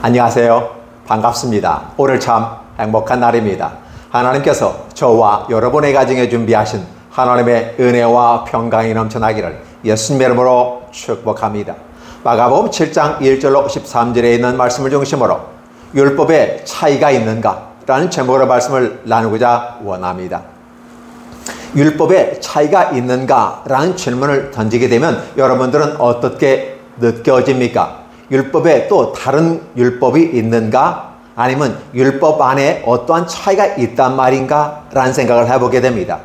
안녕하세요. 반갑습니다. 오늘 참 행복한 날입니다. 하나님께서 저와 여러분의 가정에 준비하신 하나님의 은혜와 평강이 넘쳐나기를 예수님의 이름으로 축복합니다. 마가복음 7장 1절로 13절에 있는 말씀을 중심으로 율법에 차이가 있는가? 라는 제목으로 말씀을 나누고자 원합니다. 율법에 차이가 있는가? 라는 질문을 던지게 되면 여러분들은 어떻게 느껴집니까? 율법에 또 다른 율법이 있는가? 아니면 율법 안에 어떠한 차이가 있단 말인가? 라는 생각을 해보게 됩니다.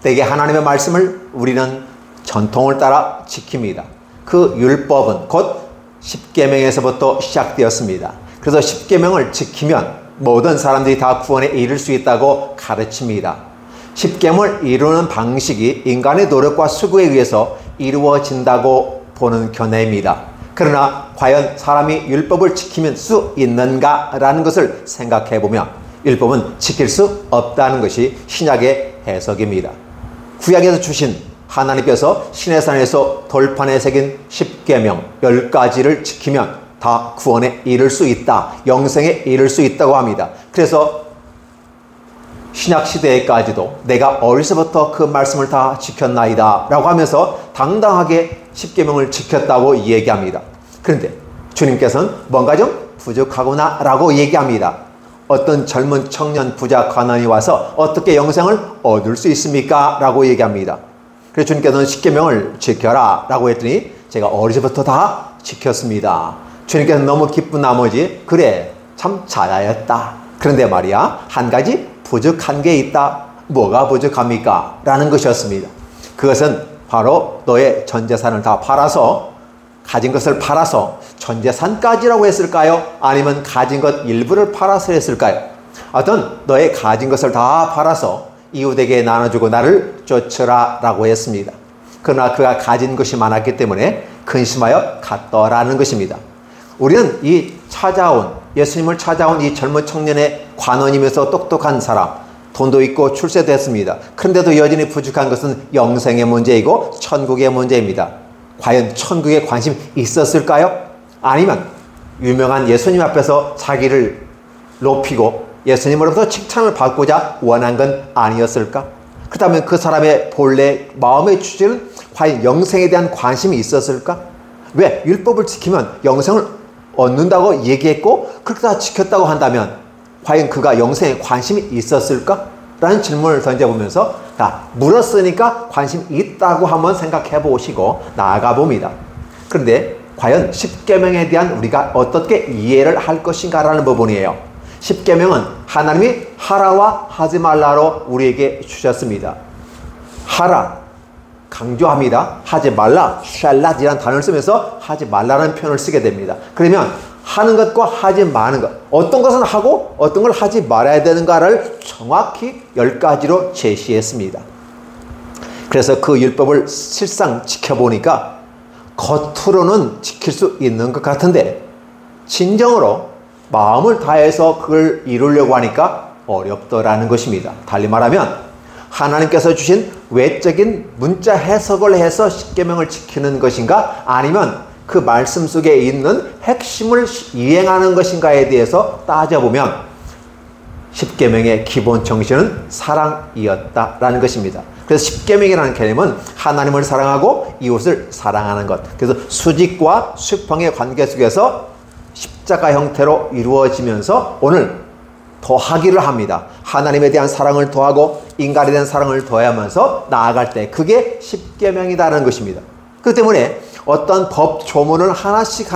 대개 하나님의 말씀을 우리는 전통을 따라 지킵니다. 그 율법은 곧 십계명에서부터 시작되었습니다. 그래서 십계명을 지키면 모든 사람들이 다 구원에 이를 수 있다고 가르칩니다. 십계명을 이루는 방식이 인간의 노력과 수고에 의해서 이루어진다고 보는 견해입니다. 그러나 과연 사람이 율법을 지키면 수 있는가라는 것을 생각해보면 율법은 지킬 수 없다는 것이 신약의 해석입니다. 구약에서 주신 하나님께서 시내산에서 돌판에 새긴 십계명 10가지를 지키면 다 구원에 이를 수 있다, 영생에 이를 수 있다고 합니다. 그래서 신약시대에까지도 내가 어려서부터 그 말씀을 다 지켰나이다 라고 하면서 당당하게 십계명을 지켰다고 얘기합니다. 그런데 주님께서는 뭔가 좀 부족하구나 라고 얘기합니다. 어떤 젊은 청년 부자 가난이 와서 어떻게 영생을 얻을 수 있습니까? 라고 얘기합니다. 그래서 주님께서는 십계명을 지켜라 라고 했더니 제가 어려서부터 다 지켰습니다. 주님께서는 너무 기쁜 나머지 그래 참 잘하였다. 그런데 말이야 한 가지 부족한 게 있다. 뭐가 부족합니까? 라는 것이었습니다. 그것은 바로 너의 전 재산을 다 팔아서 가진 것을 팔아서 전 재산까지라고 했을까요? 아니면 가진 것 일부를 팔아서 했을까요? 어떤 너의 가진 것을 다 팔아서 이웃에게 나눠주고 나를 쫓으라 라고 했습니다. 그러나 그가 가진 것이 많았기 때문에 근심하여 갔더라는 것입니다. 우리는 이 예수님을 찾아온 이 젊은 청년의 관원이면서 똑똑한 사람, 돈도 있고 출세도 했습니다. 그런데도 여전히 부족한 것은 영생의 문제이고 천국의 문제입니다. 과연 천국에 관심이 있었을까요? 아니면 유명한 예수님 앞에서 자기를 높이고 예수님으로부터 칭찬을 받고자 원한 건 아니었을까? 그렇다면 그 사람의 본래 마음의 주제는 과연 영생에 대한 관심이 있었을까? 왜? 율법을 지키면 영생을 얻는다고 얘기했고 그렇게 다 지켰다고 한다면 과연 그가 영생에 관심이 있었을까? 라는 질문을 던져보면서 물었으니까 관심이 있다고 한번 생각해 보시고 나아가 봅니다. 그런데 과연 십계명에 대한 우리가 어떻게 이해를 할 것인가 라는 부분이에요. 십계명은 하나님이 하라와 하지 말라로 우리에게 주셨습니다. 하라 강조합니다. 하지 말라, 샬랏이라는 단어를 쓰면서 하지 말라는 표현을 쓰게 됩니다. 그러면 하는 것과 하지 마는 것, 어떤 것은 하고 어떤 걸 하지 말아야 되는가를 정확히 10가지로 제시했습니다. 그래서 그 율법을 실상 지켜보니까 겉으로는 지킬 수 있는 것 같은데 진정으로 마음을 다해서 그걸 이루려고 하니까 어렵더라는 것입니다. 달리 말하면 하나님께서 주신 외적인 문자 해석을 해서 십계명을 지키는 것인가 아니면 그 말씀 속에 있는 핵심을 이행하는 것인가에 대해서 따져보면 십계명의 기본 정신은 사랑이었다라는 것입니다. 그래서 십계명이라는 개념은 하나님을 사랑하고 이웃을 사랑하는 것. 그래서 수직과 수평의 관계 속에서 십자가 형태로 이루어지면서 오늘 더하기를 합니다. 하나님에 대한 사랑을 더하고 인간에 대한 사랑을 더하면서 나아갈 때 그게 십계명이다라는 것입니다. 그렇기 때문에 어떤 법 조문을 하나씩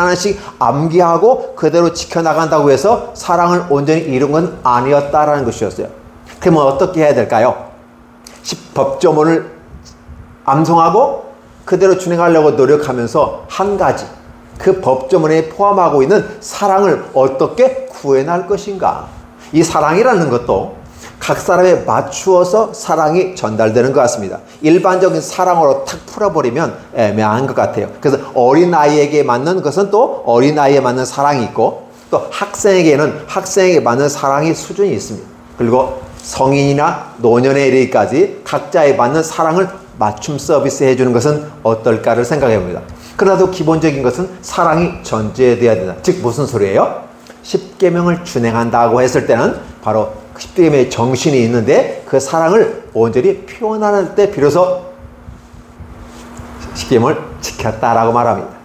암기하고 그대로 지켜나간다고 해서 사랑을 온전히 이룬 건 아니었다라는 것이었어요. 그러면 어떻게 해야 될까요? 법 조문을 암송하고 그대로 준행하려고 노력하면서 한 가지 그 법 조문에 포함하고 있는 사랑을 어떻게 구해낼 것인가? 이 사랑이라는 것도 각 사람에 맞추어서 사랑이 전달되는 것 같습니다. 일반적인 사랑으로 탁 풀어버리면 애매한 것 같아요. 그래서 어린아이에게 맞는 것은 또 어린아이에 맞는 사랑이 있고 또 학생에게는 학생에게 맞는 사랑의 수준이 있습니다. 그리고 성인이나 노년에 이르기까지 각자에 맞는 사랑을 맞춤 서비스 해주는 것은 어떨까를 생각해 봅니다. 그러나도 기본적인 것은 사랑이 전제되어야 된다. 즉 무슨 소리예요? 십계명을 준행한다고 했을 때는 바로 십계명의 정신이 있는데 그 사랑을 온전히 표현하는 때 비로소 십계명을 지켰다라고 말합니다.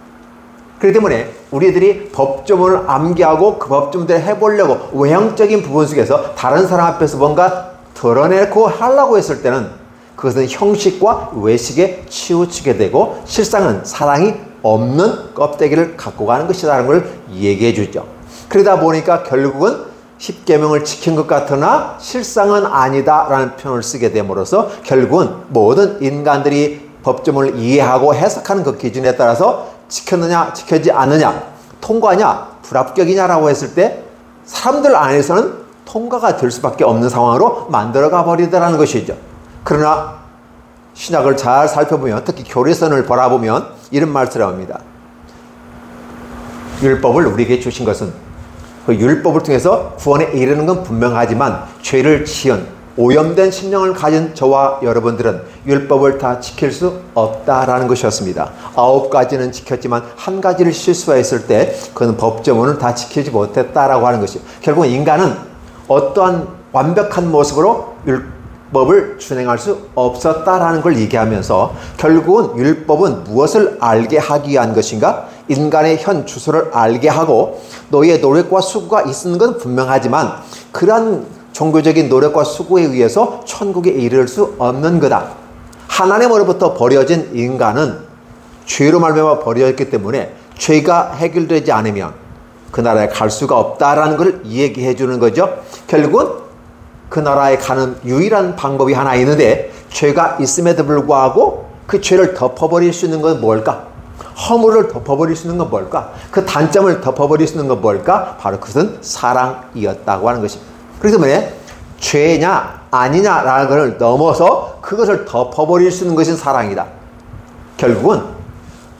그렇기 때문에 우리들이 법조문을 암기하고 그 법조문대로 해보려고 외형적인 부분 속에서 다른 사람 앞에서 뭔가 드러내고 하려고 했을 때는 그것은 형식과 외식에 치우치게 되고 실상은 사랑이 없는 껍데기를 갖고 가는 것이라는 걸 얘기해 주죠. 그러다 보니까 결국은 십계명을 지킨 것 같으나 실상은 아니다라는 표현을 쓰게 됨으로써 결국은 모든 인간들이 법조문을 이해하고 해석하는 그 기준에 따라서 지켰느냐 지켜지지 않느냐 통과냐 불합격이냐라고 했을 때 사람들 안에서는 통과가 될 수밖에 없는 상황으로 만들어가 버리더라는 것이죠. 그러나 신약을 잘 살펴보면 특히 교리선을 바라보면 이런 말씀을 합니다. 율법을 우리에게 주신 것은 그 율법을 통해서 구원에 이르는 건 분명하지만 죄를 지은 오염된 심령을 가진 저와 여러분들은 율법을 다 지킬 수 없다라는 것이었습니다. 9가지는 지켰지만 한 가지를 실수했을 때 그는 법조문을 다 지키지 못했다라고 하는 것이죠. 결국 인간은 어떠한 완벽한 모습으로 율법을 준행할 수 없었다라는 걸 얘기하면서 결국은 율법은 무엇을 알게 하기 위한 것인가? 인간의 현 주소를 알게 하고 너희의 노력과 수고가 있는 건 분명하지만 그러한 종교적인 노력과 수고에 의해서 천국에 이를 수 없는 거다. 하나님으로부터 버려진 인간은 죄로 말미암아 버려졌기 때문에 죄가 해결되지 않으면 그 나라에 갈 수가 없다라는 걸 얘기해 주는 거죠. 결국은 그 나라에 가는 유일한 방법이 하나 있는데 죄가 있음에도 불구하고 그 죄를 덮어버릴 수 있는 건 뭘까? 허물을 덮어버릴 수 있는 건 뭘까? 그 단점을 덮어버릴 수 있는 건 뭘까? 바로 그것은 사랑이었다고 하는 것입니다. 그렇기 때문에 죄냐 아니냐라는 것을 넘어서 그것을 덮어버릴 수 있는 것이 사랑이다. 결국은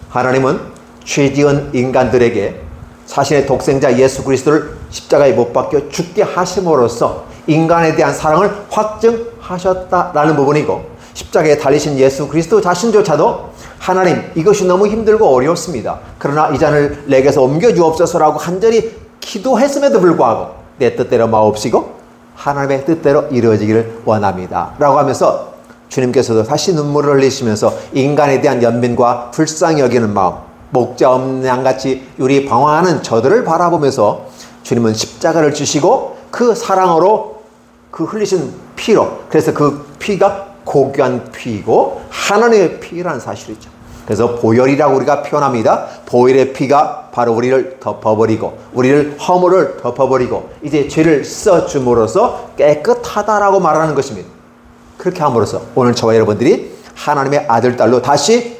하나님은 죄지은 인간들에게 자신의 독생자 예수 그리스도를 십자가에 못 박혀 죽게 하심으로써 인간에 대한 사랑을 확증하셨다라는 부분이고 십자가에 달리신 예수 그리스도 자신조차도 하나님 이것이 너무 힘들고 어렵습니다. 그러나 이 잔을 내게서 옮겨주옵소서라고 간절히 기도했음에도 불구하고 내 뜻대로 마옵시고 하나님의 뜻대로 이루어지기를 원합니다 라고 하면서 주님께서도 다시 눈물을 흘리시면서 인간에 대한 연민과 불쌍히 여기는 마음, 목자 없는 양같이 유리 방황하는 저들을 바라보면서 주님은 십자가를 주시고 그 사랑으로 그 흘리신 피로, 그래서 그 피가 고귀한 피이고 하나님의 피라는 사실이죠. 그래서 보혈이라고 우리가 표현합니다. 보혈의 피가 바로 우리를 덮어버리고 우리를 허물을 덮어버리고 이제 죄를 씻어줌으로써 깨끗하다라고 말하는 것입니다. 그렇게 함으로써 오늘 저와 여러분들이 하나님의 아들, 딸로 다시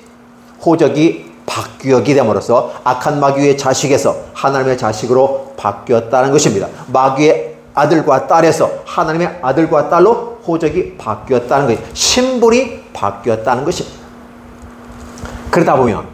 호적이 바뀌었게 됨으로써 악한 마귀의 자식에서 하나님의 자식으로 바뀌었다는 것입니다. 마귀의 아들과 딸에서 하나님의 아들과 딸로 호적이 바뀌었다는 것입니다. 신분이 바뀌었다는 것입니다. 그러다 보면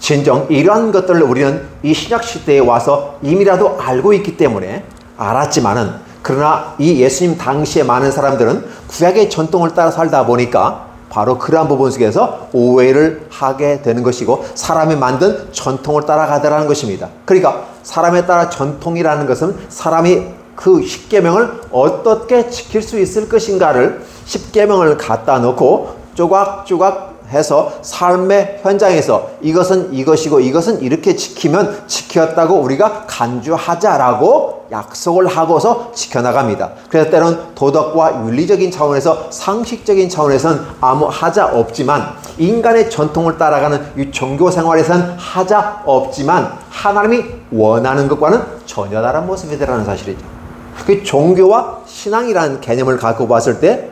진정 이러한 것들을 우리는 이 신약시대에 와서 이미라도 알고 있기 때문에 알았지만은 그러나 이 예수님 당시에 많은 사람들은 구약의 전통을 따라 살다 보니까 바로 그러한 부분 속에서 오해를 하게 되는 것이고 사람이 만든 전통을 따라가더라는 것입니다. 그러니까 사람에 따라 전통이라는 것은 사람이 그 십계명을 어떻게 지킬 수 있을 것인가를 십계명을 갖다 놓고 조각조각 해서 삶의 현장에서 이것은 이것이고 이것은 이렇게 지키면 지켰다고 우리가 간주하자라고 약속을 하고서 지켜나갑니다. 그래서 때로는 도덕과 윤리적인 차원에서 상식적인 차원에서는 아무 하자 없지만 인간의 전통을 따라가는 이 종교 생활에서는 하자 없지만 하나님이 원하는 것과는 전혀 다른 모습이라는 사실이죠. 그 종교와 신앙이라는 개념을 갖고 봤을 때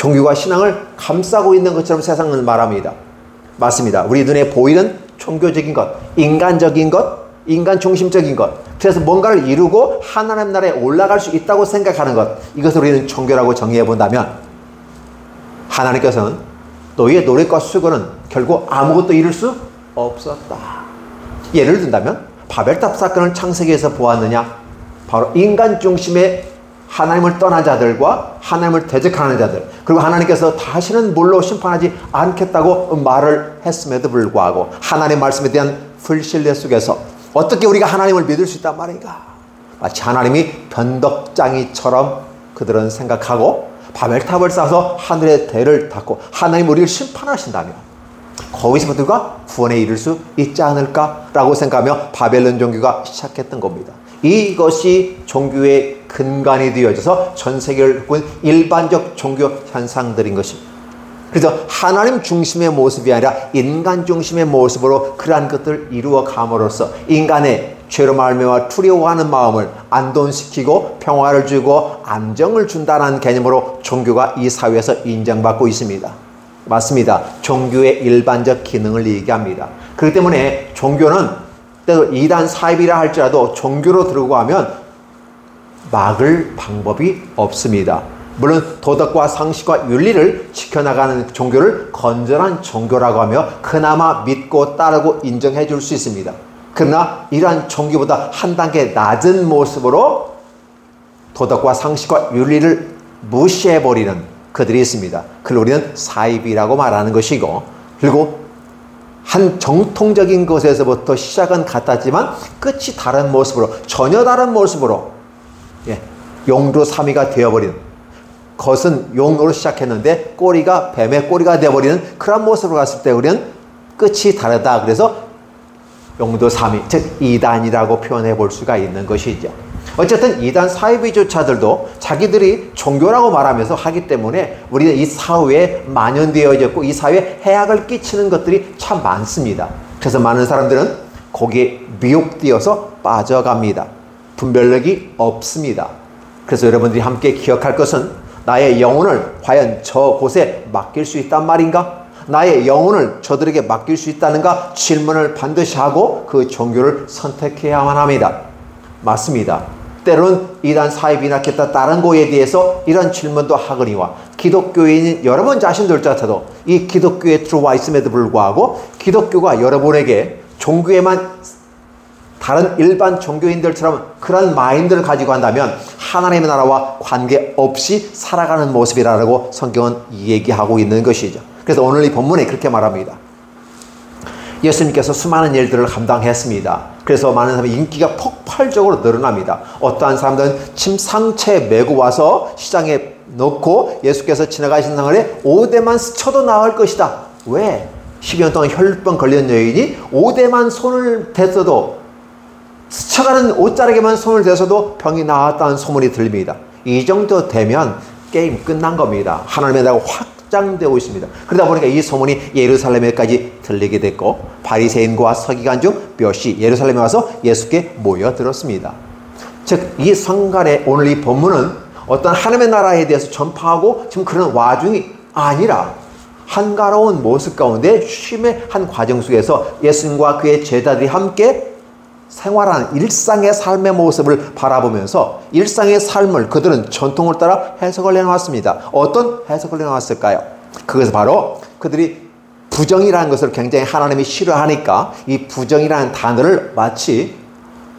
종교가 신앙을 감싸고 있는 것처럼 세상은 말합니다. 맞습니다. 우리 눈에 보이는 종교적인 것, 인간적인 것, 인간 중심적인 것, 그래서 뭔가를 이루고 하나님 나라에 올라갈 수 있다고 생각하는 것, 이것을 우리는 종교라고 정의해 본다면 하나님께서는 너희의 노력과 수고는 결국 아무것도 이룰 수 없었다. 예를 든다면 바벨탑 사건을 창세기에서 보았느냐? 바로 인간 중심의 하나님을 떠난 자들과 하나님을 대적하는 자들, 그리고 하나님께서 다시는 물로 심판하지 않겠다고 말을 했음에도 불구하고 하나님의 말씀에 대한 불신뢰 속에서 어떻게 우리가 하나님을 믿을 수 있단 말인가? 마치 하나님이 변덕장이처럼 그들은 생각하고 바벨탑을 쌓아서 하늘의 대를 닫고 하나님 우리를 심판하신다며 거기서부터 우리가 구원에 이를 수 있지 않을까라고 생각하며 바벨론 종교가 시작했던 겁니다. 이것이 종교의 근간이 되어져서 전 세계를 꾼 일반적 종교 현상들인 것입니다. 그래서 하나님 중심의 모습이 아니라 인간 중심의 모습으로 그러한 것들을 이루어 감으로써 인간의 죄로 말미암아 두려워하는 마음을 안돈시키고 평화를 주고 안정을 준다는 개념으로 종교가 이 사회에서 인정받고 있습니다. 맞습니다. 종교의 일반적 기능을 얘기합니다. 그렇기 때문에 종교는 때로 이단 사입이라 할지라도 종교로 들어가면 막을 방법이 없습니다. 물론 도덕과 상식과 윤리를 지켜나가는 종교를 건전한 종교라고 하며 그나마 믿고 따르고 인정해 줄 수 있습니다. 그러나 이러한 종교보다 한 단계 낮은 모습으로 도덕과 상식과 윤리를 무시해버리는 그들이 있습니다. 그걸 우리는 사입이라고 말하는 것이고, 그리고 한 정통적인 것에서부터 시작은 같았지만 끝이 다른 모습으로, 전혀 다른 모습으로 용도삼이가 되어버리는, 겉은 용으로 시작했는데 꼬리가 뱀의 꼬리가 되어버리는 그런 모습으로 갔을 때 우리는 끝이 다르다. 그래서 용도삼이, 즉 이단이라고 표현해 볼 수가 있는 것이죠. 어쨌든 이단 사이비조차들도 자기들이 종교라고 말하면서 하기 때문에 우리는 이 사회에 만연되어졌고 이 사회에 해악을 끼치는 것들이 참 많습니다. 그래서 많은 사람들은 거기에 미혹되어서 빠져갑니다. 분별력이 없습니다. 그래서 여러분들이 함께 기억할 것은 나의 영혼을 과연 저곳에 맡길 수 있단 말인가? 나의 영혼을 저들에게 맡길 수 있다는가? 질문을 반드시 하고 그 종교를 선택해야만 합니다. 맞습니다. 때로는 이단 사입이나 기타 다른 거에 대해서 이런 질문도 하거니와 기독교인인 여러분 자신들조차도 이 기독교에 들어와 있음에도 불구하고 기독교가 여러분에게 종교에만 다른 일반 종교인들처럼 그런 마인드를 가지고 한다면 하나님의 나라와 관계없이 살아가는 모습이라고 성경은 얘기하고 있는 것이죠. 그래서 오늘 이 본문에 그렇게 말합니다. 예수님께서 수많은 일들을 감당했습니다. 그래서 많은 사람의 인기가 폭발적으로 늘어납니다. 어떠한 사람들은 침상체에 메고 와서 시장에 넣고 예수께서 지나가신 날에 5대만 스쳐도 나을 것이다. 왜? 10년 동안 혈병 걸린 여인이 5대만 손을 댔어도, 스쳐가는 옷자락에만 손을 대서도 병이 나았다는 소문이 들립니다. 이 정도 되면 게임 끝난 겁니다. 하나님의 나라가 확장되고 있습니다. 그러다 보니까 이 소문이 예루살렘에까지 들리게 됐고 바리새인과 서기관 중 몇이 예루살렘에 와서 예수께 모여들었습니다. 즉 이 성간에 오늘 이 본문은 어떤 하나님의 나라에 대해서 전파하고 지금 그런 와중이 아니라 한가로운 모습 가운데 쉼의 한 과정 속에서 예수님과 그의 제자들이 함께 생활하는 일상의 삶의 모습을 바라보면서 일상의 삶을 그들은 전통을 따라 해석을 해놓았습니다. 어떤 해석을 해놓았을까요? 그것은 바로 그들이 부정이라는 것을 굉장히 하나님이 싫어하니까 이 부정이라는 단어를 마치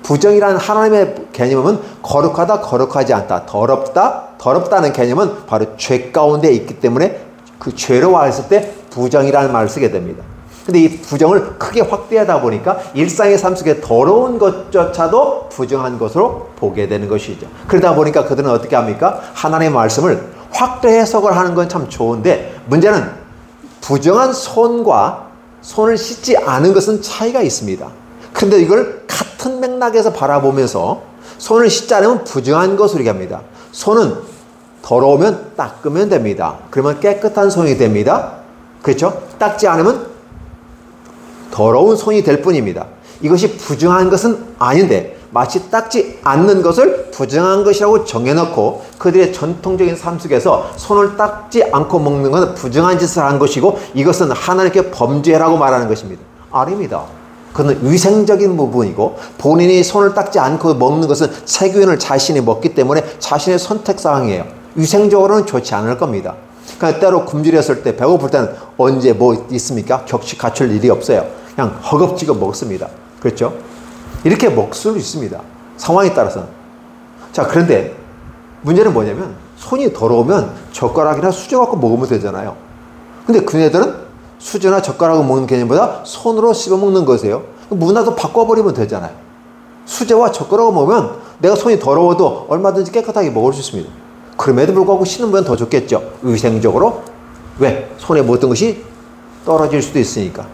부정이라는 하나님의 개념은 거룩하다, 거룩하지 않다, 더럽다, 더럽다는 개념은 바로 죄 가운데 있기 때문에 그 죄로 했을 때 부정이라는 말을 쓰게 됩니다. 근데 이 부정을 크게 확대하다 보니까 일상의 삶 속에 더러운 것조차도 부정한 것으로 보게 되는 것이죠. 그러다 보니까 그들은 어떻게 합니까? 하나님의 말씀을 확대 해석을 하는 건 참 좋은데 문제는 부정한 손과 손을 씻지 않은 것은 차이가 있습니다. 근데 이걸 같은 맥락에서 바라보면서 손을 씻지 않으면 부정한 것으로 얘기합니다. 손은 더러우면 닦으면 됩니다. 그러면 깨끗한 손이 됩니다. 그렇죠? 닦지 않으면 더러운 손이 될 뿐입니다. 이것이 부정한 것은 아닌데 마치 닦지 않는 것을 부정한 것이라고 정해놓고 그들의 전통적인 삶 속에서 손을 닦지 않고 먹는 것은 부정한 짓을 한 것이고 이것은 하나님께 범죄라고 말하는 것입니다. 아닙니다. 그건 위생적인 부분이고 본인이 손을 닦지 않고 먹는 것은 세균을 자신이 먹기 때문에 자신의 선택사항이에요. 위생적으로는 좋지 않을 겁니다. 그러니까 때로 굶주렸을 때 배고플 때는 언제 뭐 있습니까? 격식 갖출 일이 없어요. 그냥 허겁지겁 먹습니다. 그렇죠? 이렇게 먹을 수 있습니다. 상황에 따라서는. 자, 그런데 문제는 뭐냐면 손이 더러우면 젓가락이나 수저 갖고 먹으면 되잖아요. 근데 그네들은 수저나 젓가락을 먹는 개념보다 손으로 씹어 먹는 것이에요. 문화도 바꿔버리면 되잖아요. 수제와 젓가락을 먹으면 내가 손이 더러워도 얼마든지 깨끗하게 먹을 수 있습니다. 그럼에도 불구하고 씻는 면 더 좋겠죠. 위생적으로. 왜? 손에 묻은 것이 떨어질 수도 있으니까.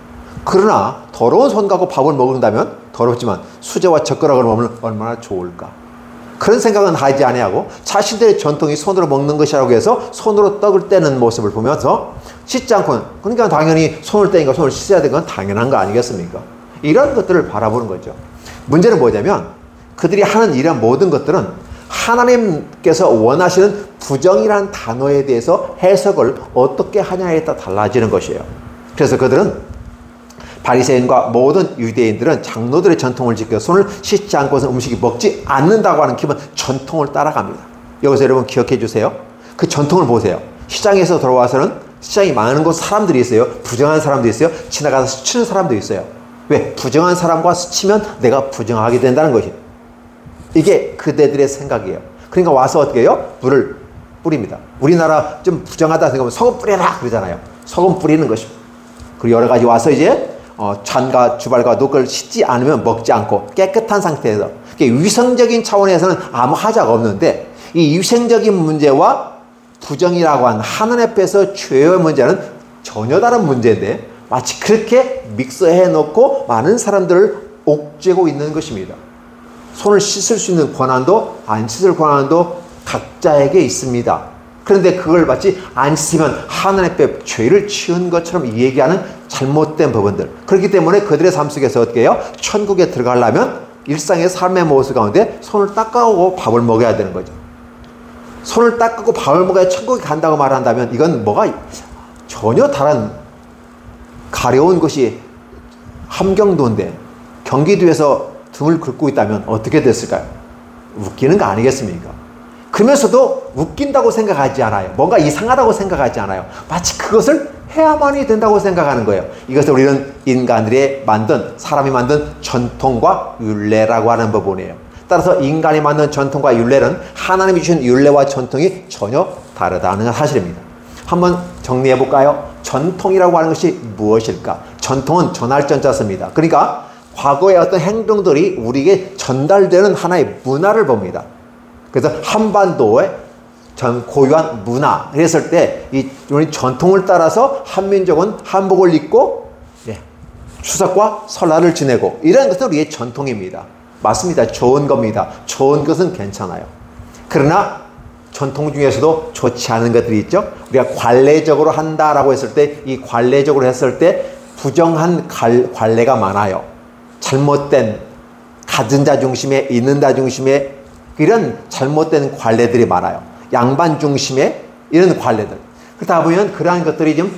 그러나 더러운 손 갖고 밥을 먹는다면 더럽지만 수제와 젓가락을 먹으면 얼마나 좋을까. 그런 생각은 하지 아니하고 자신들의 전통이 손으로 먹는 것이라고 해서 손으로 떡을 떼는 모습을 보면서 씻지 않고는, 그러니까 당연히 손을 떼니까 손을 씻어야 되는 건 당연한 거 아니겠습니까? 이런 것들을 바라보는 거죠. 문제는 뭐냐면 그들이 하는 이런 모든 것들은 하나님께서 원하시는 부정이라는 단어에 대해서 해석을 어떻게 하냐에 따라 달라지는 것이에요. 그래서 그들은, 바리새인과 모든 유대인들은 장로들의 전통을 지켜 손을 씻지 않고서 음식이 먹지 않는다고 하는 기본 전통을 따라갑니다. 여기서 여러분 기억해 주세요. 그 전통을 보세요. 시장에서 들어와서는 시장이 많은 곳 사람들이 있어요. 부정한 사람도 있어요. 지나가서 스치는 사람도 있어요. 왜? 부정한 사람과 스치면 내가 부정하게 된다는 것이에요. 이게 그대들의 생각이에요. 그러니까 와서 어떻게 해요? 물을 뿌립니다. 우리나라 좀 부정하다 생각하면 소금 뿌려라 그러잖아요. 소금 뿌리는 것입니다. 그리고 여러 가지 와서 이제 찬과 주발과 녹을 씻지 않으면 먹지 않고 깨끗한 상태에서, 위생적인 차원에서는 아무 하자가 없는데 이 위생적인 문제와 부정이라고 하는 하늘 앞에서 죄의 문제는 전혀 다른 문제인데 마치 그렇게 믹스해 놓고 많은 사람들을 옥죄고 있는 것입니다. 손을 씻을 수 있는 권한도 안 씻을 권한도 각자에게 있습니다. 그런데 그걸 마치 안 씻으면 하나님 앞에 죄를 지은 것처럼 얘기하는 잘못된 부분들. 그렇기 때문에 그들의 삶 속에서 어떻게 해요? 천국에 들어가려면 일상의 삶의 모습 가운데 손을 닦아오고 밥을 먹어야 되는 거죠. 손을 닦고 밥을 먹어야 천국에 간다고 말한다면 이건 뭐가 전혀 다른 가려운 것이 함경도인데 경기도에서 등을 긁고 있다면 어떻게 됐을까요? 웃기는 거 아니겠습니까? 그러면서도 웃긴다고 생각하지 않아요. 뭔가 이상하다고 생각하지 않아요. 마치 그것을 해야만이 된다고 생각하는 거예요. 이것을 우리는 인간들이 만든, 사람이 만든 전통과 율례라고 하는 부분이에요. 따라서 인간이 만든 전통과 율례는 하나님이 주신 율례와 전통이 전혀 다르다는 사실입니다. 한번 정리해 볼까요? 전통이라고 하는 것이 무엇일까? 전통은 전할 전자 씁니다. 그러니까 과거의 어떤 행동들이 우리에게 전달되는 하나의 문화를 봅니다. 그래서 한반도의 고유한 문화 그랬을 때 우리 전통을 따라서 한민족은 한복을 입고 추석과 설날을 지내고 이런 것은 우리의 전통입니다. 맞습니다. 좋은 겁니다. 좋은 것은 괜찮아요. 그러나 전통 중에서도 좋지 않은 것들이 있죠. 우리가 관례적으로 한다라고 했을 때 이 관례적으로 했을 때 부정한 관례가 많아요. 잘못된 가진 자 중심에 있는 자 중심에 이런 잘못된 관례들이 많아요. 양반 중심의 이런 관례들. 그러다 보면 그러한 것들이 좀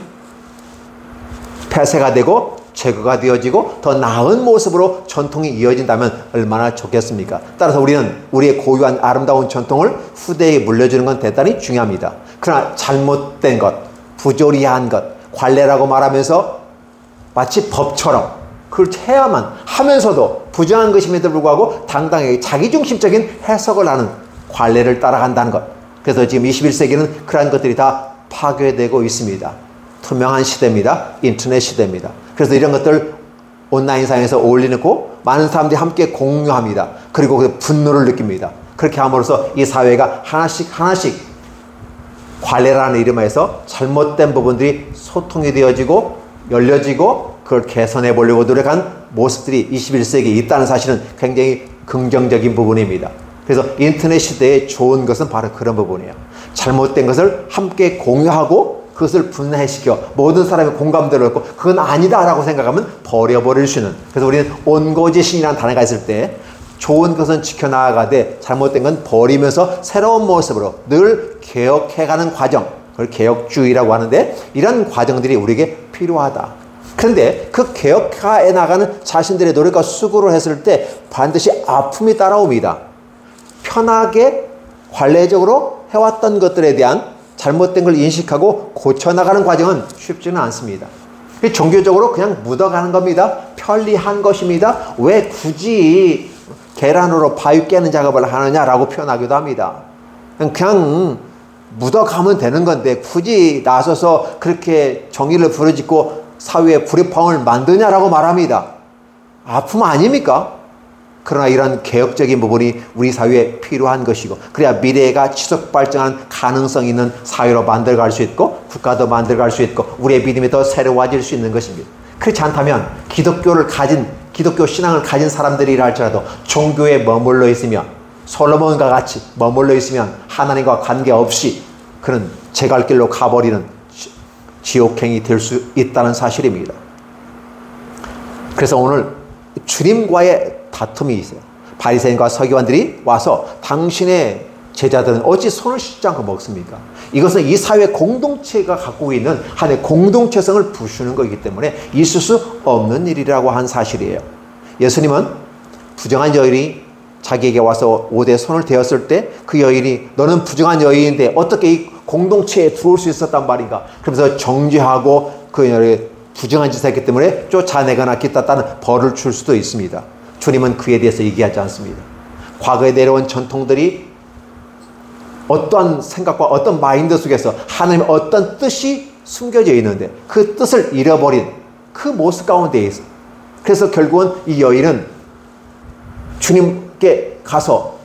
폐쇄가 되고 제거가 되어지고 더 나은 모습으로 전통이 이어진다면 얼마나 좋겠습니까? 따라서 우리는 우리의 고유한 아름다운 전통을 후대에 물려주는 건 대단히 중요합니다. 그러나 잘못된 것, 부조리한 것, 관례라고 말하면서 마치 법처럼 그걸 해야만 하면서도 부정한 것임에도 불구하고 당당하게 자기중심적인 해석을 하는 관례를 따라간다는 것. 그래서 지금 21세기는 그러한 것들이 다 파괴되고 있습니다. 투명한 시대입니다. 인터넷 시대입니다. 그래서 이런 것들 온라인상에서 올려놓고 많은 사람들이 함께 공유합니다. 그리고 그 분노를 느낍니다. 그렇게 함으로써 이 사회가 하나씩 관례라는 이름에서 잘못된 부분들이 소통이 되어지고 열려지고 그걸 개선해 보려고 노력한 모습들이 21세기에 있다는 사실은 굉장히 긍정적인 부분입니다. 그래서 인터넷 시대의 좋은 것은 바로 그런 부분이에요. 잘못된 것을 함께 공유하고 그것을 분해시켜 모든 사람의 공감대를 얻고 그건 아니다라고 생각하면 버려버릴 수 있는. 그래서 우리는 온고지신이라는 단어가 있을 때 좋은 것은 지켜나가되 잘못된 건 버리면서 새로운 모습으로 늘 개혁해가는 과정, 그걸 개혁주의라고 하는데 이런 과정들이 우리에게 필요하다. 그런데 그 개혁해 나가는 자신들의 노력과 수고를 했을 때 반드시 아픔이 따라옵니다. 편하게 관례적으로 해왔던 것들에 대한 잘못된 걸 인식하고 고쳐나가는 과정은 쉽지는 않습니다. 종교적으로 그냥 묻어가는 겁니다. 편리한 것입니다. 왜 굳이 계란으로 바위 깨는 작업을 하느냐라고 표현하기도 합니다. 그냥 묻어가면 되는 건데 굳이 나서서 그렇게 정의를 부르짖고 사회에 불협화음을 만드냐라고 말합니다. 아픔 아닙니까? 그러나 이런 개혁적인 부분이 우리 사회에 필요한 것이고, 그래야 미래가 지속 발전한 가능성 있는 사회로 만들어갈 수 있고 국가도 만들어갈 수 있고 우리의 믿음이 더 새로워질 수 있는 것입니다. 그렇지 않다면 기독교 신앙을 가진 사람들이라 할지라도 종교에 머물러 있으면, 솔로몬과 같이 머물러 있으면 하나님과 관계없이 그런 제갈길로 가버리는 지옥행이 될 수 있다는 사실입니다. 그래서 오늘 주님과의 다툼이 있어요. 바리새인과 서기관들이 와서 당신의 제자들은 어찌 손을 씻지 않고 먹습니까? 이것은 이 사회 공동체가 갖고 있는 하나의 공동체성을 부수는 것이기 때문에 있을 수 없는 일이라고 한 사실이에요. 예수님은 부정한 여인이 자기에게 와서 옷에 손을 대었을 때 그 여인이 너는 부정한 여인인데 어떻게 이 공동체에 들어올 수 있었단 말인가? 그러면서 정죄하고 그 여인이 부정한 짓을 했기 때문에 쫓아내거나 기타 다른 벌을 줄 수도 있습니다. 주님은 그에 대해서 얘기하지 않습니다. 과거에 내려온 전통들이 어떠한 생각과 어떤 마인드 속에서 하나님의 어떤 뜻이 숨겨져 있는데 그 뜻을 잃어버린 그 모습 가운데 있어. 그래서 결국은 이 여인은 주님께 가서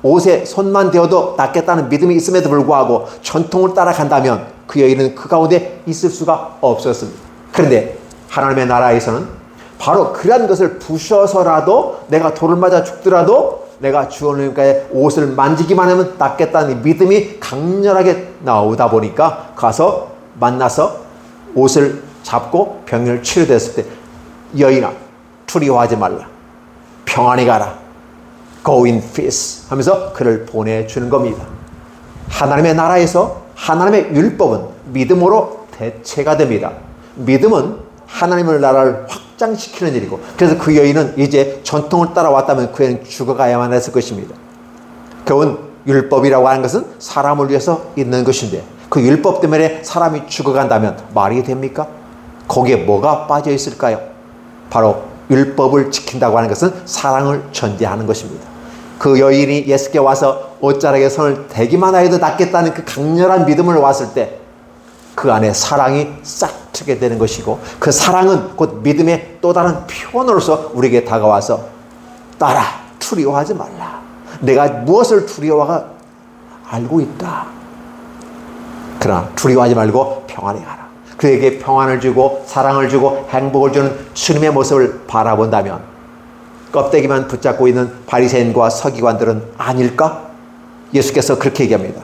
옷에 손만 대어도 낫겠다는 믿음이 있음에도 불구하고 전통을 따라간다면 그 여인은 그 가운데 있을 수가 없었습니다. 그런데 하나님의 나라에서는 바로 그러한 것을 부셔서라도 내가 돌을 맞아 죽더라도 내가 주님과의 옷을 만지기만 하면 낫겠다는 믿음이 강렬하게 나오다 보니까 가서 만나서 옷을 잡고 병을 치료됐을 때 여인아 두려워하지 말라, 평안히 가라, go in peace 하면서 그를 보내주는 겁니다. 하나님의 나라에서 하나님의 율법은 믿음으로 대체가 됩니다. 믿음은 하나님의 나라를 확장시키는 일이고, 그래서 그 여인은 이제 전통을 따라왔다면 그 여인은 죽어가야만 했을 것입니다. 결국은 율법이라고 하는 것은 사람을 위해서 있는 것인데 그 율법 때문에 사람이 죽어간다면 말이 됩니까? 거기에 뭐가 빠져 있을까요? 바로 율법을 지킨다고 하는 것은 사랑을 전제하는 것입니다. 그 여인이 예수께 와서 옷자락에 손을 대기만 해도 낫겠다는 그 강렬한 믿음을 왔을 때 그 안에 사랑이 싹 트게 되는 것이고, 그 사랑은 곧 믿음의 또 다른 표현으로서 우리에게 다가와서 따라 두려워하지 말라, 내가 무엇을 두려워가 알고 있다, 그러나 두려워하지 말고 평안히 가라. 그에게 평안을 주고 사랑을 주고 행복을 주는 주님의 모습을 바라본다면 껍데기만 붙잡고 있는 바리새인과 서기관들은 아닐까? 예수께서 그렇게 얘기합니다.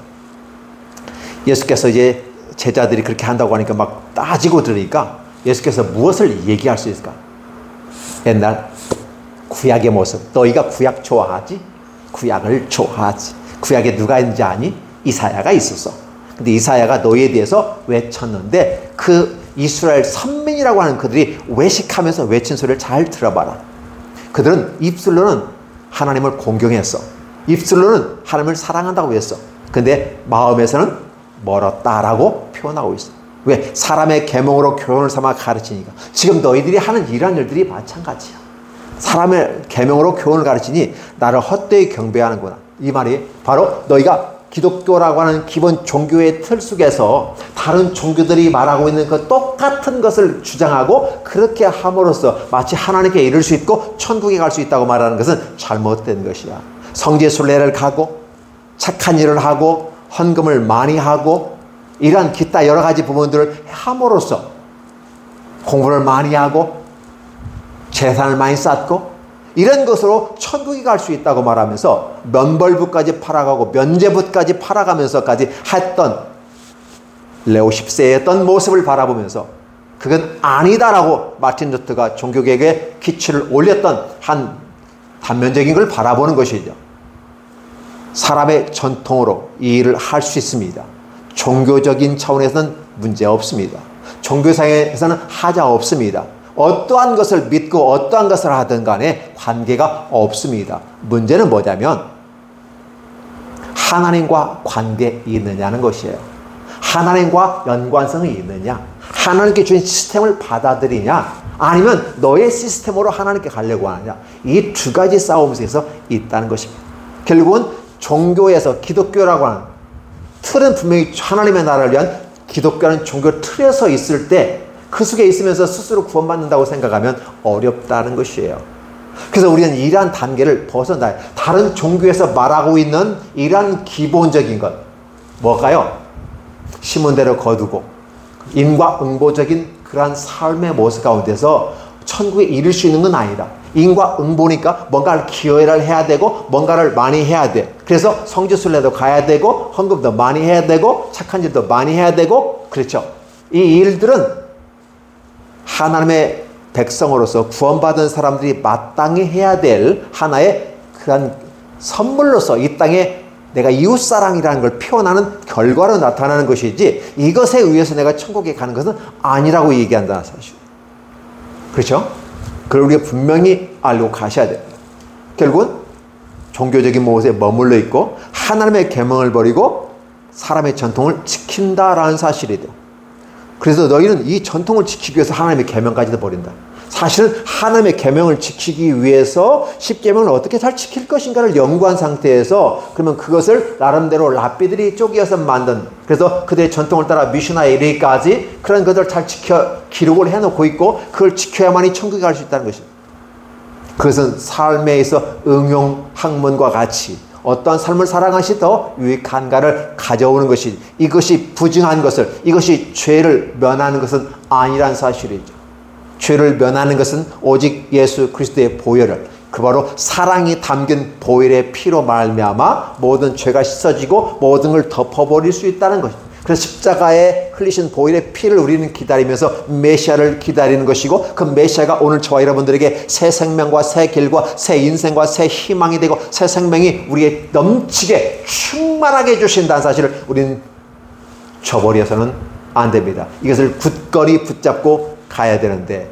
예수께서 이제 제자들이 그렇게 한다고 하니까 막 따지고 들으니까 예수께서 무엇을 얘기할 수 있을까? 옛날 구약의 모습, 너희가 구약 좋아하지? 구약을 좋아하지. 구약에 누가 있는지 아니? 이사야가 있었어. 근데 이사야가 너희에 대해서 외쳤는데 그 이스라엘 선민이라고 하는 그들이 외식하면서 외친 소리를 잘 들어봐라. 그들은 입술로는 하나님을 공경했어. 입술로는 하나님을 사랑한다고 했어. 근데 마음에서는 멀었다라고 표현하고 있어. 왜? 사람의 계명으로 교훈을 삼아 가르치니까. 지금 너희들이 하는 이러한 일들이 마찬가지야. 사람의 계명으로 교훈을 가르치니 나를 헛되이 경배하는구나. 이 말이 바로 너희가 기독교라고 하는 기본 종교의 틀 속에서 다른 종교들이 말하고 있는 그 똑같은 것을 주장하고 그렇게 함으로써 마치 하나님께 이를 수 있고 천국에 갈 수 있다고 말하는 것은 잘못된 것이야. 성지 순례를 가고 착한 일을 하고 헌금을 많이 하고 이러한 기타 여러 가지 부분들을 함으로써 공부를 많이 하고 재산을 많이 쌓고 이런 것으로 천국에 갈 수 있다고 말하면서 면벌부까지 팔아가고 면제부까지 팔아가면서까지 했던 레오 10세의 어떤 모습을 바라보면서 그건 아니다라고 마틴 루터가 종교개혁에 기치를 올렸던 한 단면적인 걸 바라보는 것이죠. 사람의 전통으로 이 일을 할 수 있습니다. 종교적인 차원에서는 문제 없습니다. 종교상에서는 하자 없습니다. 어떠한 것을 믿고 어떠한 것을 하든 간에 관계가 없습니다. 문제는 뭐냐면 하나님과 관계에 있느냐는 것이에요. 하나님과 연관성이 있느냐, 하나님께 주신 시스템을 받아들이냐, 아니면 너의 시스템으로 하나님께 가려고 하느냐, 이 두 가지 싸움 속에서 있다는 것입니다. 결국은 종교에서 기독교라고 하는 틀은 분명히 하나님의 나라를 위한 기독교라는 종교 틀에서 있을 때 그 속에 있으면서 스스로 구원받는다고 생각하면 어렵다는 것이에요. 그래서 우리는 이러한 단계를 벗어나야, 다른 종교에서 말하고 있는 이러한 기본적인 것, 뭘까요? 신문대로 거두고 인과응보적인 그러한 삶의 모습 가운데서 천국에 이를 수 있는 건 아니다. 인과응보니까 뭔가를 기여를 해야 되고 뭔가를 많이 해야 돼. 그래서 성지순례도 가야 되고 헌금도 많이 해야 되고 착한 일도 많이 해야 되고, 그렇죠. 이 일들은 하나님의 백성으로서 구원받은 사람들이 마땅히 해야 될 하나의 그런 선물로서 이 땅에 내가 이웃사랑이라는 걸 표현하는 결과로 나타나는 것이지, 이것에 의해서 내가 천국에 가는 것은 아니라고 얘기한다는 사실. 그렇죠? 그걸 우리가 분명히 알고 가셔야 됩니다. 결국은 종교적인 모습에 머물러 있고 하나님의 계명을 버리고 사람의 전통을 지킨다라는 사실이 돼요. 그래서 너희는 이 전통을 지키기 위해서 하나님의 계명까지도 버린다. 사실은 하나님의 계명을 지키기 위해서 10계명을 어떻게 잘 지킬 것인가를 연구한 상태에서, 그러면 그것을 나름대로 랍비들이 쪼개어서 만든, 그래서 그들의 전통을 따라 미슈나 에리까지 그런 것들을 잘 지켜 기록을 해놓고 있고, 그걸 지켜야만이 천국에 갈 수 있다는 것입니다. 그것은 삶에 있어 응용 학문과 같이 어떠한 삶을 살아가시 더 유익한가를 가져오는 것이, 이것이 부증한 것을, 이것이 죄를 면하는 것은 아니란 사실이죠. 죄를 면하는 것은 오직 예수 그리스도의 보혈을, 그 바로 사랑이 담긴 보혈의 피로 말미암아 모든 죄가 씻어지고 모든 걸 덮어버릴 수 있다는 것입니다. 그래서 십자가에 흘리신 보혈의 피를 우리는 기다리면서 메시아를 기다리는 것이고, 그 메시아가 오늘 저와 여러분들에게 새 생명과 새 길과 새 인생과 새 희망이 되고 새 생명이 우리에게 넘치게 충만하게 주신다는 사실을 우리는 저버려서는 안 됩니다. 이것을 굳건히 붙잡고 가야 되는데,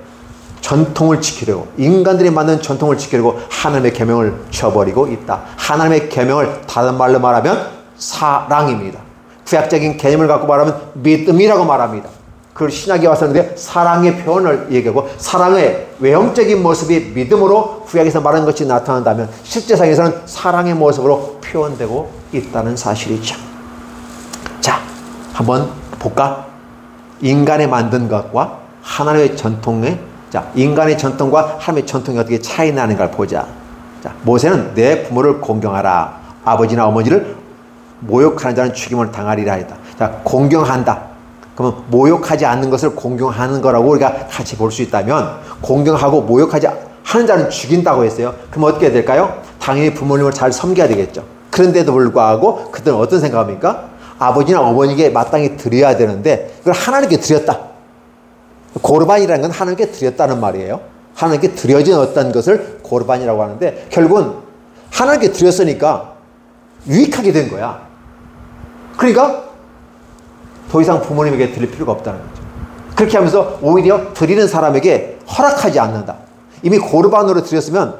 전통을 지키려고, 인간들이 만든 전통을 지키려고 하나님의 계명을 저버리고 있다. 하나님의 계명을 다른 말로 말하면 사랑입니다. 구약적인 개념을 갖고 말하면 믿음이라고 말합니다. 그걸 신약에 왔었는데 사랑의 표현을 얘기하고, 사랑의 외형적인 모습이 믿음으로 구약에서 말하는 것이 나타난다면 실제상에서는 사랑의 모습으로 표현되고 있다는 사실이죠. 자, 한번 볼까? 인간이 만든 것과 하나님의 전통의, 자, 인간의 전통과 하나님의 전통이 어떻게 차이 나는가를 보자. 자, 모세는 내 부모를 공경하라. 아버지나 어머니를 모욕하는 자는 죽임을 당하리라 했다. 자, 공경한다. 그러면 모욕하지 않는 것을 공경하는 거라고 우리가 같이 볼 수 있다면, 공경하고 모욕하지 하는 자는 죽인다고 했어요. 그럼 어떻게 해야 될까요? 당연히 부모님을 잘 섬겨야 되겠죠. 그런데도 불구하고 그들은 어떤 생각합니까? 아버지나 어머니에게 마땅히 드려야 되는데 그걸 하나님께 드렸다. 고르반이라는 건 하나님께 드렸다는 말이에요. 하나님께 드려진 어떤 것을 고르반이라고 하는데, 결국은 하나님께 드렸으니까 유익하게 된 거야. 그러니까 더 이상 부모님에게 드릴 필요가 없다는 거죠. 그렇게 하면서 오히려 드리는 사람에게 허락하지 않는다. 이미 고르반으로 드렸으면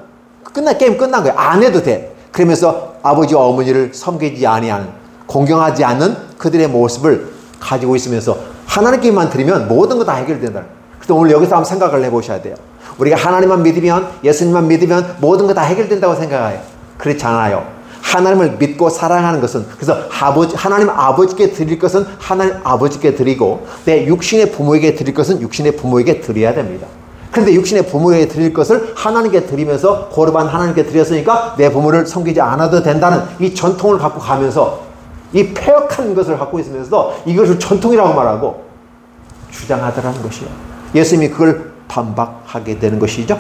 게임 끝난 거야. 안 해도 돼. 그러면서 아버지와 어머니를 섬기지 아니하는, 공경하지 않는 그들의 모습을 가지고 있으면서 하나님께만 드리면 모든 거 다 해결된다. 그래서 오늘 여기서 한번 생각을 해보셔야 돼요. 우리가 하나님만 믿으면, 예수님만 믿으면 모든 거 다 해결된다고 생각해요. 그렇지 않아요. 하나님을 믿고 사랑하는 것은, 그래서 하나님 아버지께 드릴 것은 하나님 아버지께 드리고, 내 육신의 부모에게 드릴 것은 육신의 부모에게 드려야 됩니다. 그런데 육신의 부모에게 드릴 것을 하나님께 드리면서, 고르반 하나님께 드렸으니까 내 부모를 섬기지 않아도 된다는 이 전통을 갖고 가면서, 이 폐역한 것을 갖고 있으면서 이것을 전통이라고 말하고 주장하더라는 것이에요. 예수님이 그걸 반박하게 되는 것이죠.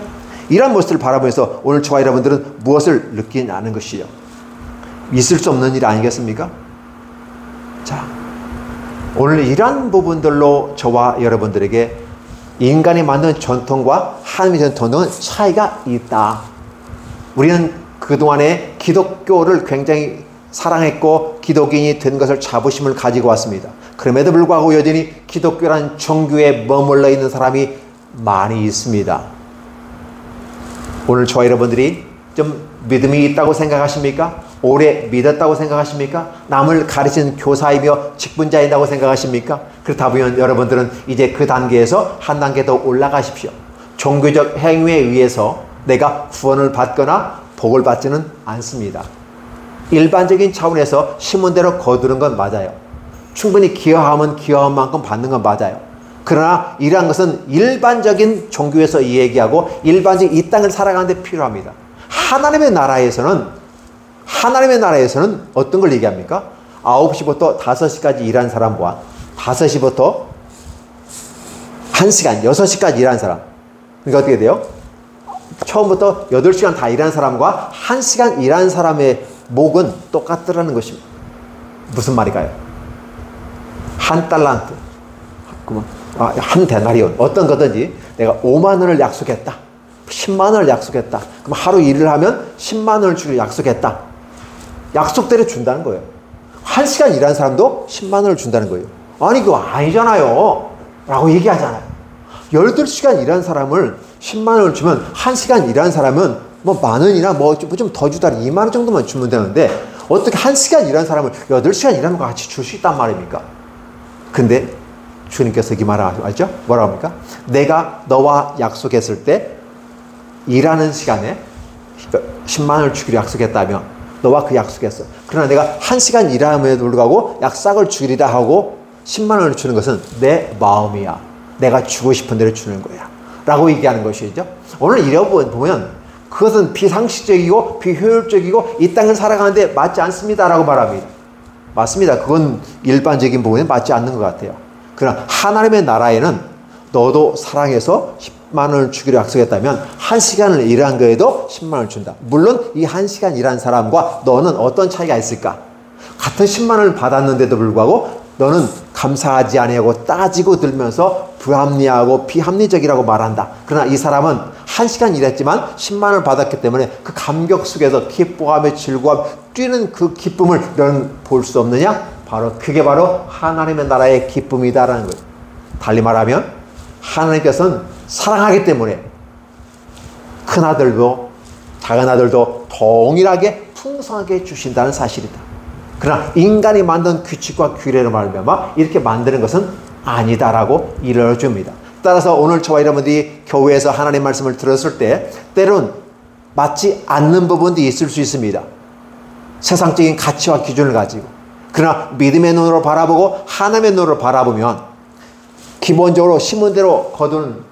이런 모습을 바라보면서 오늘 저와 여러분들은 무엇을 느끼냐는 것이죠. 있을 수 없는 일 아니겠습니까? 자, 오늘 이러한 부분들로 저와 여러분들에게 인간이 만든 전통과 하나님의 전통은 차이가 있다. 우리는 그동안에 기독교를 굉장히 사랑했고 기독인이 된 것을 자부심을 가지고 왔습니다. 그럼에도 불구하고 여전히 기독교란 종교에 머물러 있는 사람이 많이 있습니다. 오늘 저와 여러분들이 좀 믿음이 있다고 생각하십니까? 오래 믿었다고 생각하십니까? 남을 가르치는 교사이며 직분자이라고 생각하십니까? 그렇다면 여러분들은 이제 그 단계에서 한 단계 더 올라가십시오. 종교적 행위에 의해서 내가 구원을 받거나 복을 받지는 않습니다. 일반적인 차원에서 신문대로 거두는 건 맞아요. 충분히 기여하면 기여한 만큼 받는 건 맞아요. 그러나 이러한 것은 일반적인 종교에서 얘기하고 일반적인 이 땅을 살아가는 데 필요합니다. 하나님의 나라에서는 어떤 걸 얘기합니까? 9시부터 5시까지 일하는 사람과 5시부터 1시간, 6시까지 일하는 사람. 그러니까 어떻게 돼요? 처음부터 8시간 다 일하는 사람과 1시간 일하는 사람의 목은 똑같더라는 것입니다. 무슨 말일까요? 한 달란트, 한 데나리온, 어떤 거든지 내가 5만 원을 약속했다. 10만 원을 약속했다. 그럼 하루 일을 하면 10만 원을 주기로 약속했다. 약속대로 준다는 거예요. 1시간 일하는 사람도 10만 원을 준다는 거예요. 아니 그거 아니잖아요 라고 얘기하잖아요. 18시간 일하는 사람을 10만 원을 주면 1시간 일하는 사람은 뭐 만 원이나 뭐 좀 더 주다 2만 원 정도만 주면 되는데 어떻게 1시간 일하는 사람을 8시간 일하는 거 같이 줄 수 있단 말입니까? 근데 주님께서 이 말을 알죠? 뭐라고 합니까? 내가 너와 약속했을 때 일하는 시간에 10만 원을 주기로 약속했다며 너와 그 약속했어. 그러나 내가 1시간 일함에도 불구하고 약삭을 주리라 하고 10만 원을 주는 것은 내 마음이야. 내가 주고 싶은 대로 주는 거야. 라고 얘기하는 것이죠. 오늘 이러보면 그것은 비상식적이고 비효율적이고 이 땅을 살아가는데 맞지 않습니다. 라고 말합니다. 맞습니다. 그건 일반적인 부분에 맞지 않는 것 같아요. 그러나 하나님의 나라에는 너도 사랑해서 10만 원을 주기로 약속했다면 1시간을 일한 거에도 10만 원을 준다. 물론 이 1시간 일한 사람과 너는 어떤 차이가 있을까? 같은 10만 원을 받았는데도 불구하고 너는 감사하지 아니하고 따지고 들면서 불합리하고 비합리적이라고 말한다. 그러나 이 사람은 1시간 일했지만 10만 원을 받았기 때문에 그 감격 속에서 기뻐하며 즐거워 뛰는 그 기쁨을 너는 볼 수 없느냐? 그게 바로 하나님의 나라의 기쁨이다라는 거예요. 달리 말하면 하나님께서는 사랑하기 때문에 큰 아들도 작은 아들도 동일하게 풍성하게 주신다는 사실이다. 그러나 인간이 만든 규칙과 규례로 말미암아 이렇게 만드는 것은 아니다라고 일러줍니다. 따라서 오늘 저와 여러분들이 교회에서 하나님 말씀을 들었을 때 때론 맞지 않는 부분도 있을 수 있습니다. 세상적인 가치와 기준을 가지고. 그러나 믿음의 눈으로 바라보고 하나님의 눈으로 바라보면 기본적으로 심은 대로 거두는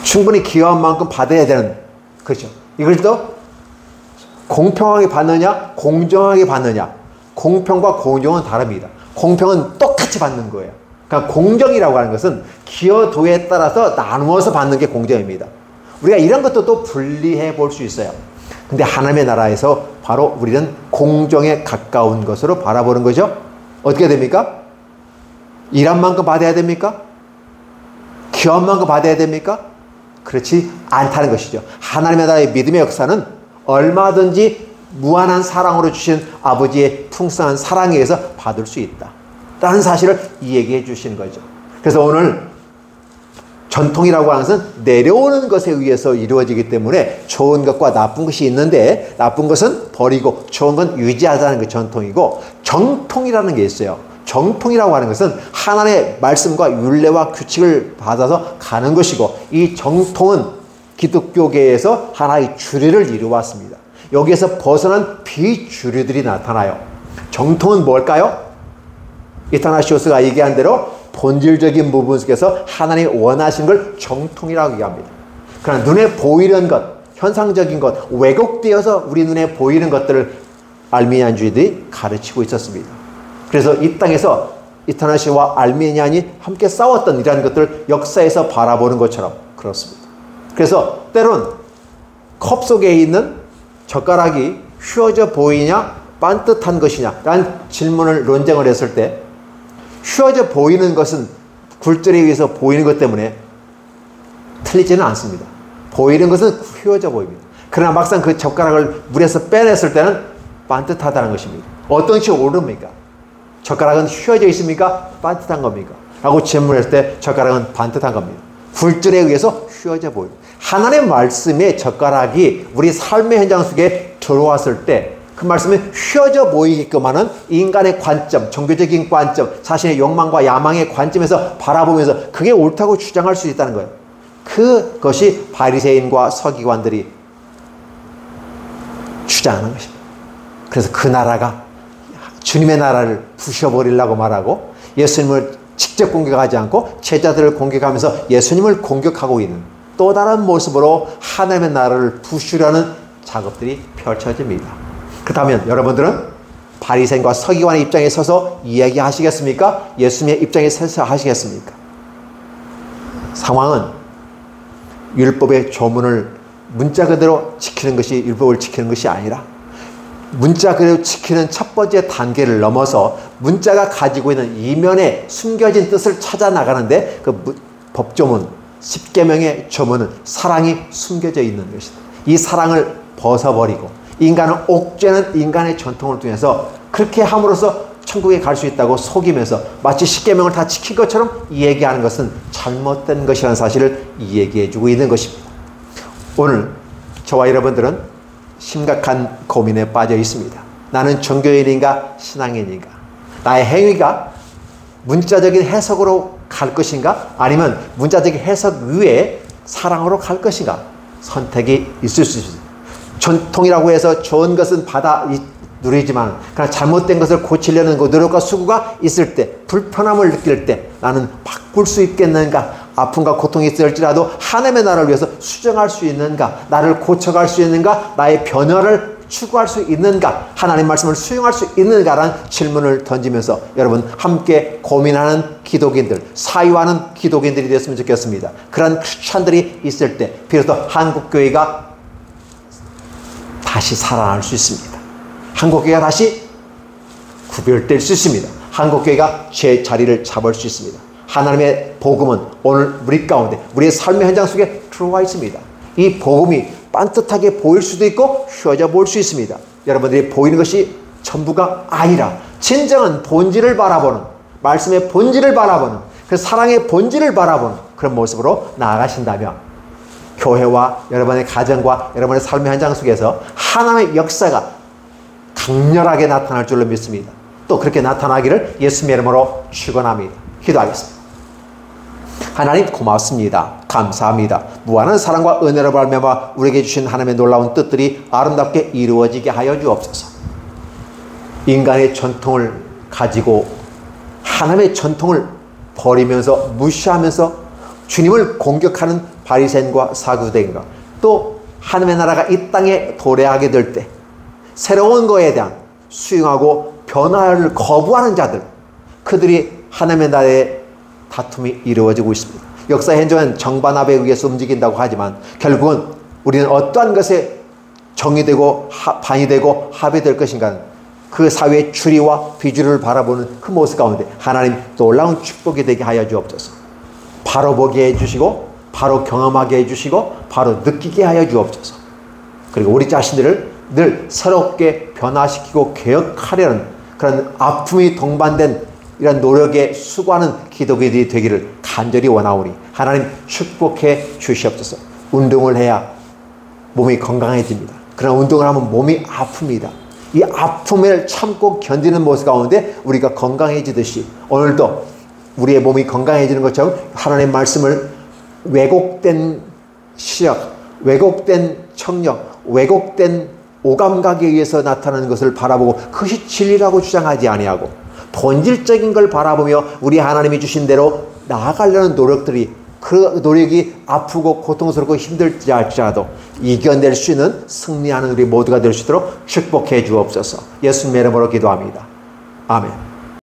충분히 기여한 만큼 받아야 되는, 그렇죠. 이걸 또 공평하게 받느냐 공정하게 받느냐. 공평과 공정은 다릅니다. 공평은 똑같이 받는 거예요. 그러니까 공정이라고 하는 것은 기여도에 따라서 나누어서 받는 게 공정입니다. 우리가 이런 것도 또 분리해 볼 수 있어요. 근데 하나님의 나라에서 바로 우리는 공정에 가까운 것으로 바라보는 거죠. 어떻게 됩니까? 일한 만큼 받아야 됩니까? 기여한 만큼 받아야 됩니까? 그렇지 않다는 것이죠. 하나님의 나라의 믿음의 역사는 얼마든지 무한한 사랑으로 주신 아버지의 풍성한 사랑에 의해서 받을 수 있다 라는 사실을 얘기해 주시는 거죠. 그래서 오늘 전통이라고 하는 것은 내려오는 것에 의해서 이루어지기 때문에 좋은 것과 나쁜 것이 있는데 나쁜 것은 버리고 좋은 건 유지하자는 게 전통이고, 정통이라는 게 있어요. 정통이라고 하는 것은 하나님의 말씀과 율례와 규칙을 받아서 가는 것이고, 이 정통은 기독교계에서 하나의 주류를 이루어왔습니다. 여기에서 벗어난 비주류들이 나타나요. 정통은 뭘까요? 이타나시오스가 얘기한 대로 본질적인 부분 속에서 하나님이 원하시는 걸 정통이라고 얘기합니다. 그러나 눈에 보이는 것, 현상적인 것, 왜곡되어서 우리 눈에 보이는 것들을 알미니안주의들이 가르치고 있었습니다. 그래서 이 땅에서 이타나시와 알미니안이 함께 싸웠던 이러한 것들을 역사에서 바라보는 것처럼 그렇습니다. 그래서 때론 컵 속에 있는 젓가락이 휘어져 보이냐 반듯한 것이냐 라는 질문을 논쟁을 했을 때 휘어져 보이는 것은 굴절에 의해서 보이는 것 때문에 틀리지는 않습니다. 보이는 것은 휘어져 보입니다. 그러나 막상 그 젓가락을 물에서 빼냈을 때는 반듯하다는 것입니다. 어떤 것이 옳습니까? 젓가락은 휘어져 있습니까? 반듯한 겁니까? 라고 질문했을 때 젓가락은 반듯한 겁니다. 굴절에 의해서 휘어져 보입니다. 하나님의 말씀의 젓가락이 우리 삶의 현장 속에 들어왔을 때 그 말씀이 휘어져 보이게끔 하는 인간의 관점, 종교적인 관점, 자신의 욕망과 야망의 관점에서 바라보면서 그게 옳다고 주장할 수 있다는 거예요. 그것이 바리새인과 서기관들이 주장하는 것입니다. 그래서 그 나라가 주님의 나라를 부셔버리려고 말하고 예수님을 직접 공격하지 않고 제자들을 공격하면서 예수님을 공격하고 있는 또 다른 모습으로 하나님의 나라를 부수려는 작업들이 펼쳐집니다. 그렇다면 여러분들은 바리새인과 서기관의 입장에 서서 이야기하시겠습니까? 예수님의 입장에 서서 하시겠습니까? 상황은 율법의 조문을 문자 그대로 지키는 것이 율법을 지키는 것이 아니라 문자 그대로 지키는 첫 번째 단계를 넘어서 문자가 가지고 있는 이면에 숨겨진 뜻을 찾아 나가는데 그 법조문, 십계명의 조문은 사랑이 숨겨져 있는 것이다. 이 사랑을 벗어버리고 인간은 옥죄는 인간의 전통을 통해서 그렇게 함으로써 천국에 갈 수 있다고 속이면서 마치 십계명을 다 지킨 것처럼 얘기하는 것은 잘못된 것이라는 사실을 얘기해 주고 있는 것입니다. 오늘 저와 여러분들은 심각한 고민에 빠져 있습니다. 나는 종교인인가 신앙인인가? 나의 행위가 문자적인 해석으로 갈 것인가? 아니면 문자적인 해석 위에 사랑으로 갈 것인가? 선택이 있을 수 있습니다. 전통이라고 해서 좋은 것은 받아 누리지만 그러나 잘못된 것을 고치려는 노력과 수고가 있을 때, 불편함을 느낄 때 나는 바꿀 수 있겠는가? 아픔과 고통이 있을지라도 하나님의 나라를 위해서 수정할 수 있는가? 나를 고쳐갈 수 있는가? 나의 변화를 추구할 수 있는가? 하나님 말씀을 수용할 수 있는가라는 질문을 던지면서 여러분 함께 고민하는 기독인들, 사유하는 기독인들이 됐으면 좋겠습니다. 그런 크리스찬들이 있을 때 비로소 한국교회가 다시 살아날 수 있습니다. 한국교회가 다시 구별될 수 있습니다. 한국교회가 제 자리를 잡을 수 있습니다. 하나님의 복음은 오늘 우리 가운데 우리의 삶의 현장 속에 들어와 있습니다. 이 복음이 반듯하게 보일 수도 있고 휘어져 보일 수 있습니다. 여러분들이 보이는 것이 전부가 아니라 진정한 본질을 바라보는, 말씀의 본질을 바라보는, 그 사랑의 본질을 바라보는 그런 모습으로 나아가신다면 교회와 여러분의 가정과 여러분의 삶의 현장 속에서 하나님의 역사가 강렬하게 나타날 줄로 믿습니다. 또 그렇게 나타나기를 예수님의 이름으로 축원합니다. 기도하겠습니다. 하나님 고맙습니다. 감사합니다. 무한한 사랑과 은혜로 말미암아 우리에게 주신 하나님의 놀라운 뜻들이 아름답게 이루어지게 하여 주옵소서. 인간의 전통을 가지고 하나님의 전통을 버리면서 무시하면서 주님을 공격하는 바리새인과 사두개인과 또 하나님의 나라가 이 땅에 도래하게 될 때 새로운 것에 대한 수용하고 변화를 거부하는 자들, 그들이 하나님의 나라의 다툼이 이루어지고 있습니다. 역사 현장은 정반합에 의해서 움직인다고 하지만 결국은 우리는 어떠한 것에 정의되고 반의되고 합의될 것인가, 그 사회의 주리와 비주를 바라보는 그 모습 가운데 하나님 놀라운 축복이 되게 하여 주옵소서. 바로 보게 해주시고 바로 경험하게 해주시고 바로 느끼게 하여 주옵소서. 그리고 우리 자신들을 늘 새롭게 변화시키고 개혁하려는 그런 아픔이 동반된 이런 노력에 수고하는 기독인들이 되기를 간절히 원하오니 하나님 축복해 주시옵소서. 운동을 해야 몸이 건강해집니다. 그러나 운동을 하면 몸이 아픕니다. 이 아픔을 참고 견디는 모습 가운데 우리가 건강해지듯이 오늘도 우리의 몸이 건강해지는 것처럼 하나님의 말씀을 왜곡된 시력, 왜곡된 청력, 왜곡된 오감각에 의해서 나타나는 것을 바라보고 그것이 진리라고 주장하지 아니하고 본질적인 걸 바라보며 우리 하나님이 주신 대로 나아가려는 노력들이, 그 노력이 아프고 고통스럽고 힘들지 할지라도 이겨낼 수 있는 승리하는 우리 모두가 될 수 있도록 축복해 주옵소서. 예수님의 이름으로 기도합니다. 아멘.